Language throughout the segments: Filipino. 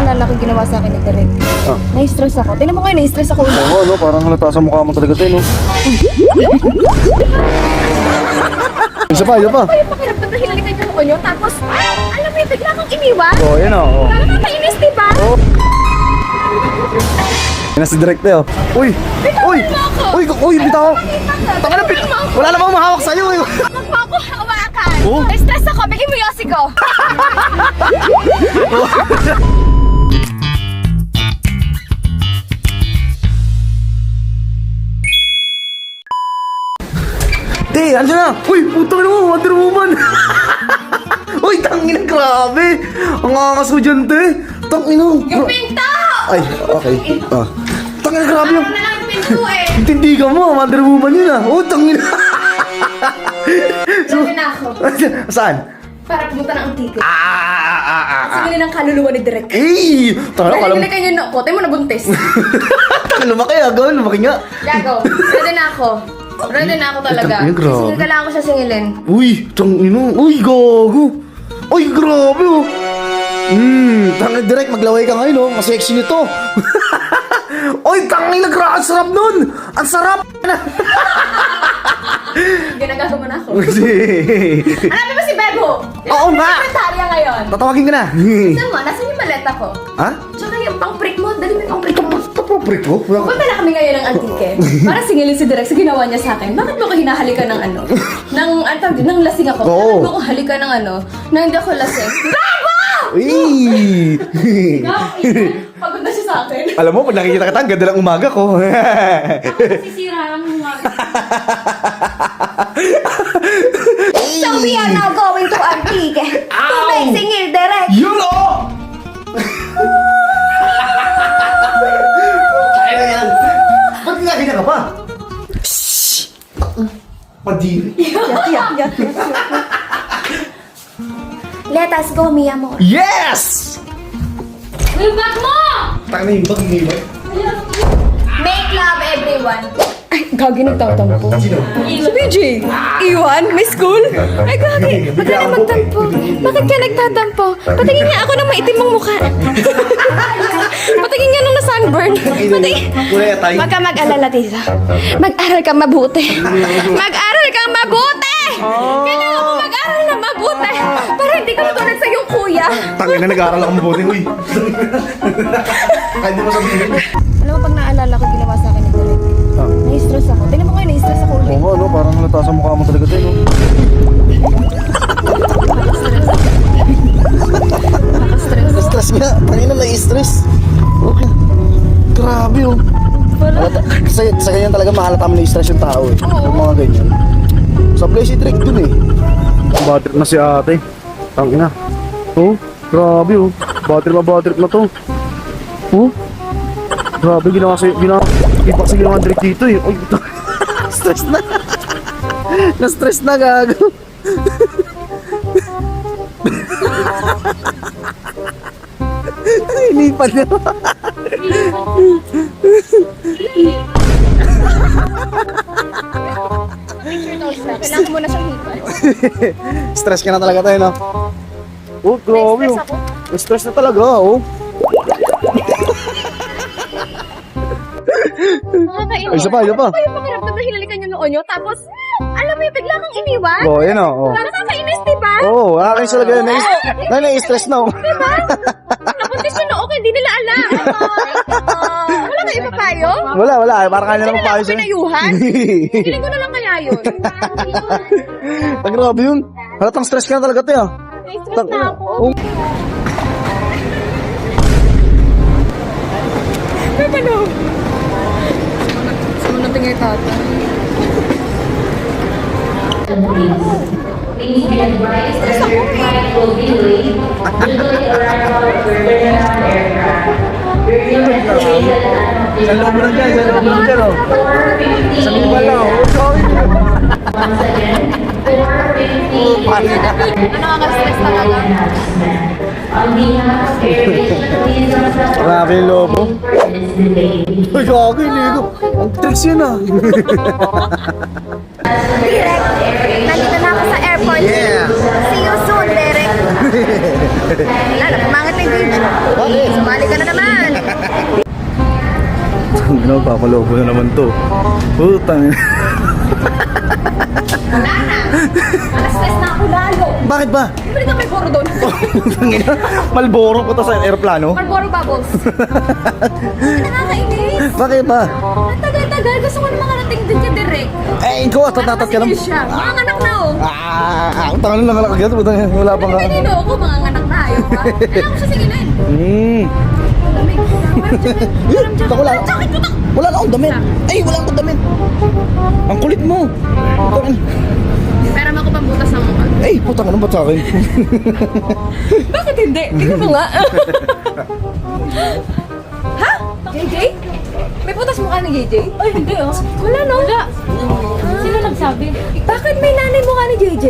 naalala ko ginawa sa akin ni Direk. Na-stress ako. Tingnan mo kayo, na-stress ako. Oo, no? Parang halata sa mukha mo talaga tayo, no? Isa pa. Ano yung pakiramdam na hinalikan yung noo nyo? Tapos, alam mo yung bigla kang iniwan? Oo, yan o. Nakakainis, diba? Yan na si Direk tayo. Uy! Uy! Uy! Bitaw! Taka na, wala namang mahawak sa'yo eh! Magpapahawakan! Oh? Na-stress ako, bigyan mo yosi ko! Te, andyan na! Uy! Putang ina mo! Wonder Woman! Uy! Tangina, grabe! Ang angas mo dyan, te! Tangina! Yung pinto! Ay, okay. Tangina, grabe yung... Ano na lang yung pinto eh! Hindi ka mo! Wonder Woman yun ah! Oh, tangina! Sabi na ako, Saan? para pumunta ng ticket. Sige ng kaluluwa ni Direk. Eh! Tangina, Dahil kalam... hinalikan yung noo ko, tayo mo nabuntis. Tangina, lumaki ah! Gawin, lumaki nga! Gago, ready na ako. Ready na ako talaga. Ay, grabe. Singil ka lang ako siya singilin. Uy! Tangina! Uy, gago! Uy, grabe oh! Tangina, Direk, maglaway ka ngayon oh! Mas sexy nito! Uy, tangina, grabe! Ang sarap nun! Ang sarap! Ginagago mo na ako. Kasi... Hanapin mo si Bebo! Oo nga! Sekretarya ngayon. Tatawagin ka na! Saan mo? Nasaan yung maleta ko? Ha? Tsaka yung pang-prick mo. Dali mo yung pang-prick mo. Kapaprik ko? Punta na kami ngayon ng antike. Para singilin si Direk sa ginawa niya sa akin. Bakit mo ko hinahalikan ng ano? Ng lasing ako. Oo. Bakit mo ko halikan ng ano? Na hindi ako lasing. Gago! Uy! Pagod na siya sa akin. Alam mo, pag nakikita kita, ang ganda ng umaga ko. Sisira lang yung mga... So we are now going to Antique to make singil Direk. Yun o! Ba't ginaganya ka pa? Shhh! Padiri. Let us go, mi amor. Yes! Yung bag mo! Taka na yung bag mo. Make love, everyone. Ay, gagi nagtatampo. Sino? Si BJ! Iwan? May school? Ay, gagi. Ba't ka na magtampo? Bakit ka nagtatampo? Patingin nga ako ng maitim mong mukha. Patingin nga nung na-sunburn. Patingin. Kulay atay. Huwag ka mag-alala, Tisa. Mag-aral kang mabuti. Mag-aral kang mabuti! Kailangan mo mag-aral na mabuti. Para hindi ka matulad sa iyong kuya. Tangin na nag-aaral ako mabuti. Uy! Kahit di mo sabihin. Alam mo, pag naalala ko ginawa sa akin ni Direk, na-stress ako. Tingnan mo kayo, na-stress ako ulit. Oo, no? Parang halata sa mukha mo talaga tayo, no? Nakaka-stress. Stress nga. Tangin na nai-stress. Okay. Grabe, oh. Sa ganyan talaga mahalata mo na-stress yung tao, eh. Yung mga ganyan. Sablay si Drake dun, eh. Bad trip na si ate. Tangin na. Oh, grabe, oh. Bad trip na to. Oh. Grabe, ginawa ipak sa ginawa Drake dito, eh. Oy, stress na. Na-stress na, gago. Inipan na. Kailangan mo na siyang hipan. Stress ka na talaga tayo, no? Oh, grabe, Na-stress oh. ako. Na-stress na talaga, oh. Nakakainis. Ay, isa pa. Ano yung pakiramdam na hinalikan yung noo nyo? Tapos, alam mo yung bigla kang iniwan? Oh, yan, oh. Nakakainis, diba? Oh, wala kayo sa lagay. Na-stress na, oh. Diba? Nabuntis yung noo ko, hindi nila alam. Wala na ipapayo? Wala. Parang kanya naman payo Hindi sa'yo. nila ako pinayuhan? Feeling ko na lang kaya yun. Ang grabe yun. Halatang stress ka na talaga tayo. Na-stress na ako. Oh. Ano? Sumunod tingin tata. Please be advised that your flight will be late due to the arrival of your turnaround aircraft. Your new destination Sa loob mo lang dyan, oh. 4:50 Sa loob lang, oh. Sorry. Once again, 4:50 Ano nakaka-stress talaga? On behalf of Aviation, please don't Grabe yung lobo. for this delay. Ay, gago, hindi ko. Ang tricks yun, ah. Direk, nandito na ako sa airport. See you soon, Derek. Wala na, pumangit na yung video. Bakit? Sumali Ano, papalobo na naman to. Putang. Wala na. Alas-stress na ako lalo. Bakit ba? Siyempre ka may boro doon. Tangina, Malboro po to sa aeroplano. Marlboro Bubbles. Nakakainis. Bakit ba? Ang tagal-tagal. Gusto ko na makarating din ka direct. Eh, ikaw, tatat ka lang. Siya. Mga anak na oh. Ang tangan lang lang agad. Wala pa nga. Pinino ako, mga anak na ayaw pa. Kailangan ko siya sigilin. Lamig. Tako lang. Wala na akong damit. Ay, wala akong damit. Ang kulit mo. Pera mo ako pambutas ng mukha. Ay, putang ano ba't sa akin? Bakit hindi? Tingnan mo nga. Ha? JJ? May butas mukha ni JJ? Ay, hindi oh. Wala no? Wala. Sino nagsabi? Bakit may nanay mukha ni JJ?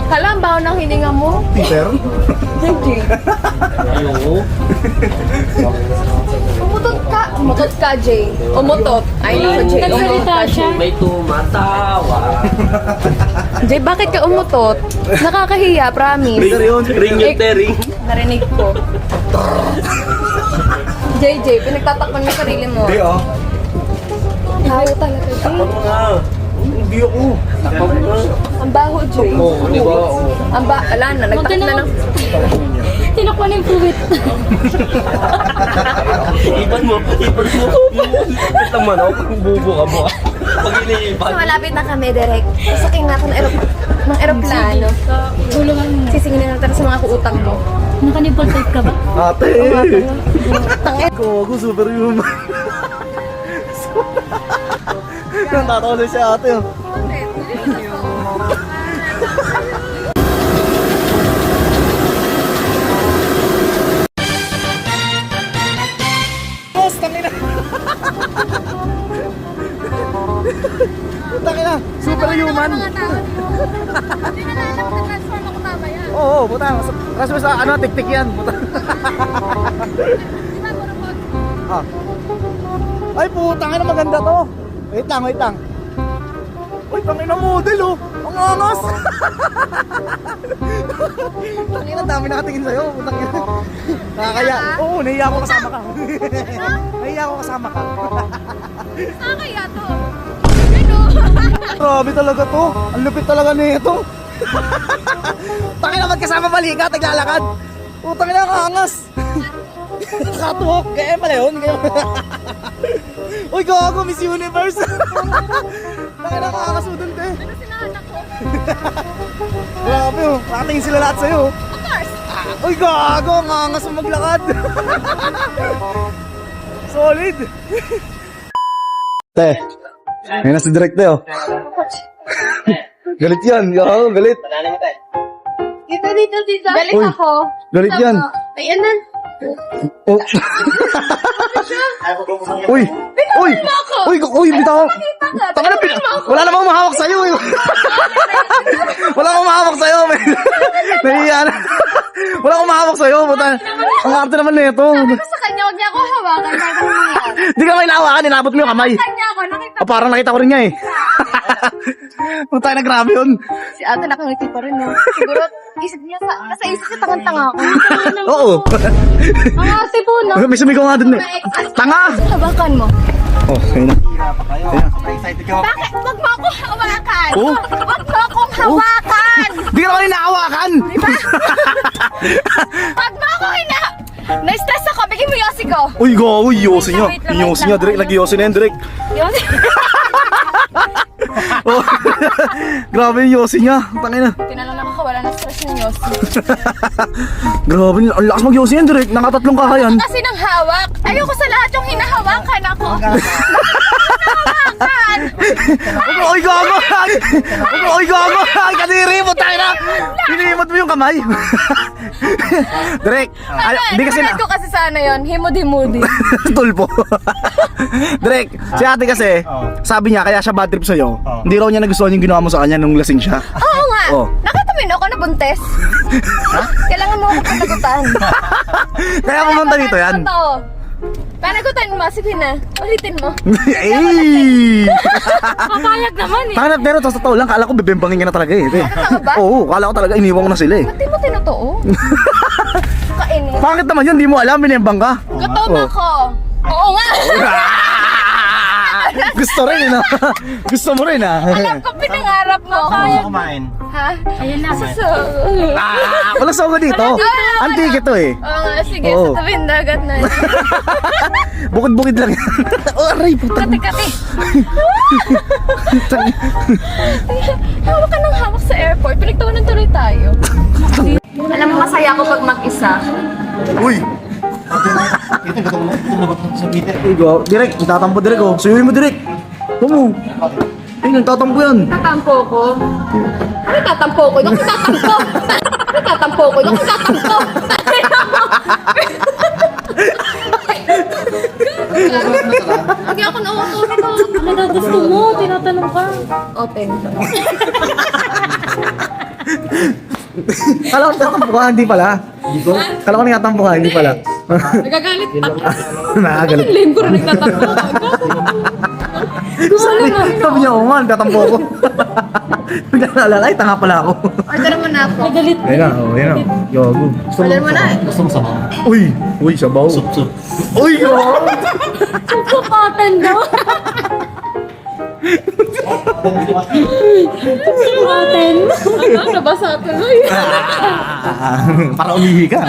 Hala, ang baho ng hininga mo. Peter? JJ. Ayoko. Umutot ka, Jay. Umutot. Ay, nako, Jay. Nagsalita siya. May tumatawa. Jay, bakit ka umutot? Nakakahiya, promise. Peter yun. Ring yung tering. Narinig ko. JJ, pinagtatakpan mo yung sarili mo. Hindi ah. Baho talaga, Jay. Takpan mo nga. Hindi ako. Takpan mo nga. Ang baho, Jay. Oo, di ba? Oo. Ang ala na, nagtakip na lang. Tinakpan yung puwit. Ipan mo. Ipan mo. Ito manok. Bubo ka mo. Pag iniipan. So, malapit na kami, direct. Sasakay na ako ng aeroplano. Gulungan mo. Sisingin na natin sa mga kuutang mo. Nakanipol type ka ba? Ate! Gogo, superhuman. Yung tatawa si ate oh. Putang ina, superhuman. Hindi na lang na-transform ako mamaya. Oo, putang. Rasmus ano, tik-tik yan. Putang. Ah. Ay, putang ina, maganda to. Wait lang, wait lang. Uy, tangina model oh. Ang angas. Tangina, dami nakatingin sa'yo. Putang ina. Nakakaya. Oo, nahiya ako kasama ka. Nahiya ako kasama ka. Nakakaya to. Ano? Grabe talaga to. Ang lupit talaga nito. Tangina, ba't kasama balikat, naglalakad? Putang ina, ang angas. Catwalk. Kaya pala yun. Uy, gago, Miss Universe. Tangina, ang angas mo dun, te. Ano sinahanak ko? Grabe oh, nakatingin sila lahat sa'yo. Of course. Uy, gago, ang angas mo maglakad. Solid. Te, ayun na si Direk, te oh. Galit yan, gago, galit. Dito. Galit Uy. ako. Galit yan. Ayan na. Oh. Uy! Uy! Uy, bitaw! Taka na, wala namang mahawak sa'yo eh. Wala akong mahawak sa'yo, men. Nahiya na. Wala akong mahawak sa'yo, buta. Ang arte naman nito. Sa kanya, huwag niya ako hawakan. Di ka may nahawakan, inabot mo yung kamay. Kanya ako, nakita Ah, parang nakita ko rin niya eh. Puta na, grabe yun. si ate nakangiti pa rin, no? Siguro, isip niya, nasa isip niya, tangan-tanga ako. Oo. Ang ate po, no? May sumigaw nga dun eh. Tanga! Hawakan mo. Oh, ayun na. Bakit? Huwag mo akong hawakan. Oh? Huwag mo akong hawakan. Di ka naman hinahawakan! Huwag mo akong Na-stress ako, bigyan mo yosi ko. Uy, go! Uy, yosi niya. Wait lang, Yung yosi wait niya, lang. direct. Nag-yosi na yan, direct. Yosi. Oh. Grabe yung yosi niya. Tangina. Tinalala ko, wala na stress yung yosi. Grabe, ang lakas mag-yosi yan, direct. Nakatatlong kahayan. Kasi nang hawak. Ayoko sa lahat yung hinahawakan ako. Hinahawakan. Uy, gago! Uy, gago! Kadiri mo, tangina! Hinihimot mo yung kamay. Direct. Hindi kasi na... ko kasi sana yun, himod-himodi. Tulpo. Direct, si ate kasi, sabi niya, kaya siya bad trip sa'yo. Hindi raw niya nagustuhan yung ginawa mo sa kanya nung lasing siya. Oo nga. Oh. Nakatamin ako na buntes. Kailangan mo ako panagutan. Kaya pumunta dito yan. Totoo. Panagutan mo, sige na. Ulitin mo. Ay! Papayag naman eh. Tanap, pero sa totoo lang, kala ko bebembangin ka na talaga eh. Totoo ba? Oo, kala ko talaga iniwan ko na sila eh. Ba't di mo tinotoo? Kainin. Bakit naman yun? Di mo alam, binembang ka. Gutom Oh. ako. Oo nga. Gusto rin, no? Gusto mo rin, ah. Alam ko pinangarap mo. kumain. Ha? Ayan na. Walang sogo dito. Antique ito eh. Oo nga, sige. Oo. Sa tabing dagat na yun. Bukid-bukid lang yan. Oh, aray, putang. Kati-kati. Hawak ka ng hawak sa airport. Pinagtawanan tuloy tayo. Alam mo, masaya ako pag mag-isa. Uy! Uy, go. Direk, nagtatampo direk, oh. Suyuin mo direk. Huwag mo. Ay, nagtatampo yan. Tatampo ko. Ano tatampo ko? Doon ko tatampo. Ano tatampo ko? Doon ko tatampo. Lagi ako nauutot. Ano daw gusto mo? Tinatanong ka. Open. Kala ko nagtatampo ka, hindi pala. Kala ko nagtatampo ka, hindi pala. Nagagalit pa. Nakagalit. Lame ko rin nagtatampo. Sabi niya, oo nga, nagtatampo ako. Bigla naalala, ay, tanga pala ako. Order mo na ako. Nagalit. Ayun na, oh, ayun na. Gago. Order mo na. Gusto mo sabaw? Uy! Uy, sabaw. Sup. Uy, gago. Supapatan daw. Supapatan. Ano? Nabasa tuloy. Para umihi ka.